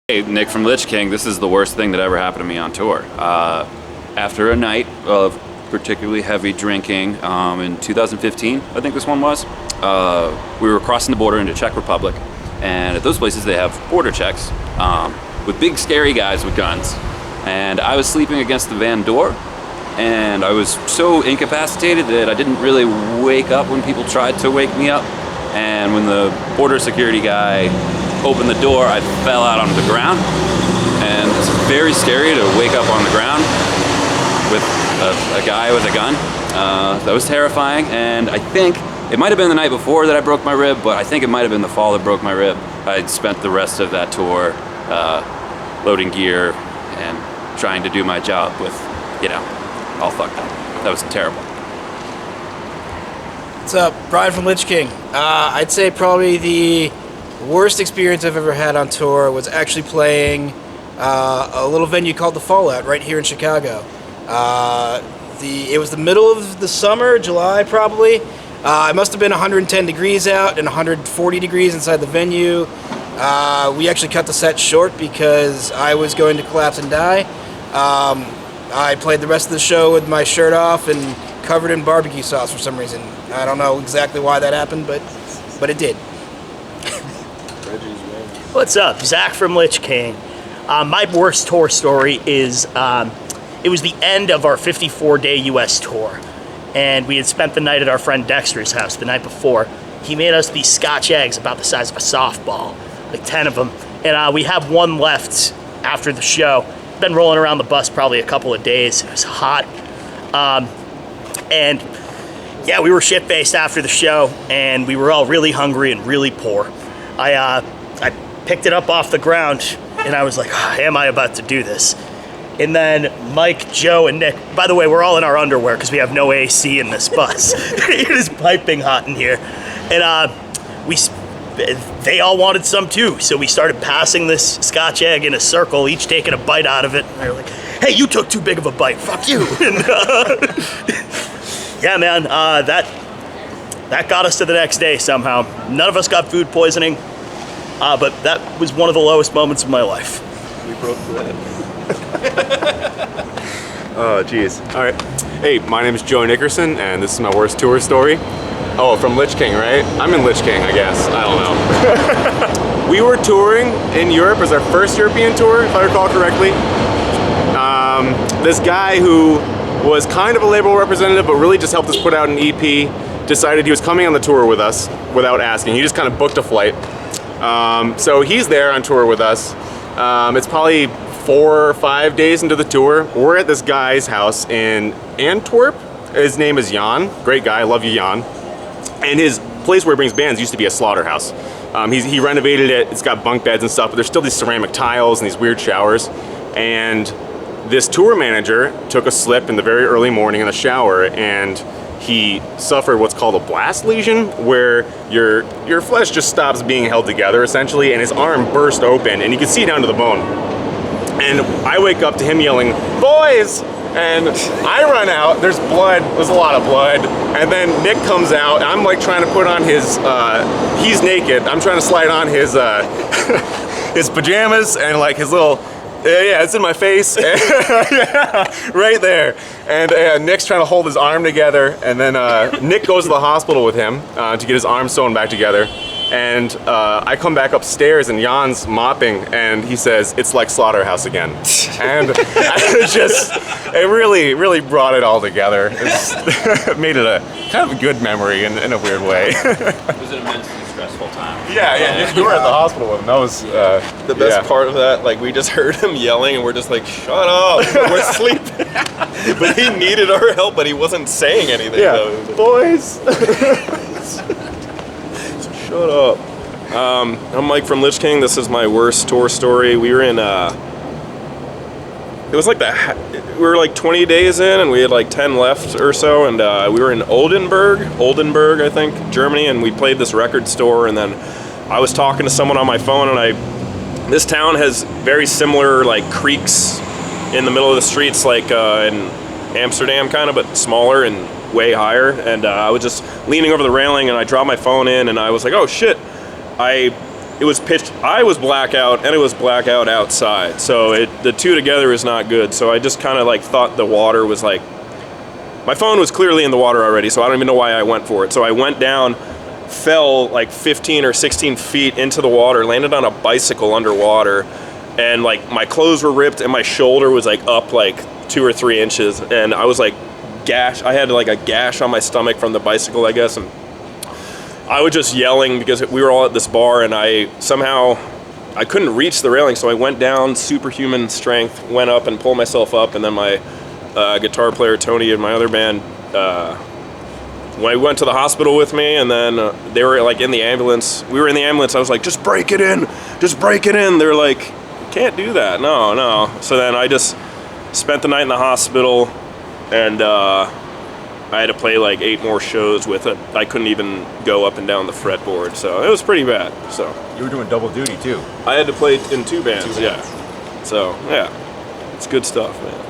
Hey, Nick from Lich King. This is the worst thing that ever happened to me on tour. After a night of particularly heavy drinking in 2015, I think this one was, we were crossing the border into Czech Republic, and at those places they have border checks with big scary guys with guns. And I was sleeping against the van door, and I was so incapacitated that I didn't really wake up when people tried to wake me up. And when the border security guy opened the door, I fell out onto the ground, and it's very scary to wake up on the ground with a guy with a gun. That was terrifying, and I think it might have been the night before that I broke my rib, but I think it might have been the fall that broke my rib. I spent the rest of that tour loading gear and trying to do my job with, all fucked up. That was terrible. What's up? Brian from Lich King. I'd say probably the worst experience I've ever had on tour was actually playing a little venue called The Fallout right here in Chicago. It was the middle of the summer, July probably. It must have been 110 degrees out and 140 degrees inside the venue. We actually cut the set short because I was going to collapse and die. I played the rest of the show with my shirt off and covered in barbecue sauce for some reason. I don't know exactly why that happened, but it did. What's up? Zach from Lich King. My worst tour story is it was the end of our 54-day US tour, and we had spent the night at our friend Dexter's house the night before. He made us these Scotch eggs about the size of a softball, like 10 of them, and we have one left after the show. Been rolling around the bus probably a couple of days. It was hot, and yeah, we were shit-faced after the show, and we were all really hungry and really poor. I picked it up off the ground, and I was like, am I about to do this? And then Mike, Joe, and Nick, by the way, we're all in our underwear because we have no AC in this bus. It is piping hot in here. And they all wanted some too, so we started passing this Scotch egg in a circle, each taking a bite out of it. And they were like, hey, you took too big of a bite, fuck you. And, yeah, man, that got us to the next day somehow. None of us got food poisoning. But that was one of the lowest moments of my life. We broke bread. Oh, jeez. All right. Hey, my name is Joe Nickerson, and this is my worst tour story. Oh, from Lich King, right? I'm in Lich King, I guess. I don't know. We were touring in Europe. It was our first European tour, if I recall correctly. This guy who was kind of a label representative, but really just helped us put out an EP, decided he was coming on the tour with us without asking. He just kind of booked a flight. So he's there on tour with us. It's probably 4 or 5 days into the tour. We're at this guy's house in Antwerp. His name is Jan. Great guy, love you, Jan. And his place where he brings bands used to be a slaughterhouse. He renovated it. It's got bunk beds and stuff, but there's still these ceramic tiles and these weird showers. And this tour manager took a slip in the very early morning in the shower, and he suffered what's called a blast lesion, where your flesh just stops being held together essentially, and his arm burst open, and you can see down to the bone. And I wake up to him yelling, "Boys!" And I run out, there's blood, there's a lot of blood, and then Nick comes out, and I'm like trying to put on his, he's naked, I'm trying to slide on his, his pajamas, and like his little, yeah, it's in my face. Yeah, right there. And Nick's trying to hold his arm together, and then Nick goes to the hospital with him to get his arm sewn back together. And I come back upstairs, and Jan's mopping, and he says, "It's like Slaughterhouse again." And it really brought it all together. It made it a kind of a good memory in a weird way. It was an immensely stressful time. Yeah. We were at the hospital with him. That was the best part of that. Like, we just heard him yelling, and we're just like, "Shut up, we're sleeping." But he needed our help, but he wasn't saying anything. Yeah, though. boys. Shut up. I'm Mike from Lich King. This is my worst tour story. We were in it was like we were like 20 days in, and we had like 10 left or so, and we were in Oldenburg, I think, Germany, and we played this record store. And then I was talking to someone on my phone, and this town has very similar like creeks in the middle of the streets, like in Amsterdam kind of, but smaller and way higher. And I was just leaning over the railing, and I dropped my phone in, and I was like, oh shit, I it was pitched. I was blackout, and it was blackout outside. So the two together is not good. So I just kind of like thought the water was like, my phone was clearly in the water already, so I don't even know why I went for it. So I went down, fell like 15 or 16 feet into the water, landed on a bicycle underwater, and like my clothes were ripped and my shoulder was like up like 2 or 3 inches, and I was like I had like a gash on my stomach from the bicycle, I guess, and I was just yelling because we were all at this bar, and I couldn't reach the railing, so I went down, superhuman strength, went up and pulled myself up, and then my guitar player Tony in my other band went to the hospital with me, and then they were like in the ambulance. We were in the ambulance. I was like, just break it in. They're like, can't do that. No. So then I just spent the night in the hospital, and I had to play like 8 more shows with it. I couldn't even go up and down the fretboard, so it was pretty bad. So You were doing double duty too. I had to play in 2 bands. Yeah. So yeah, it's good stuff, man.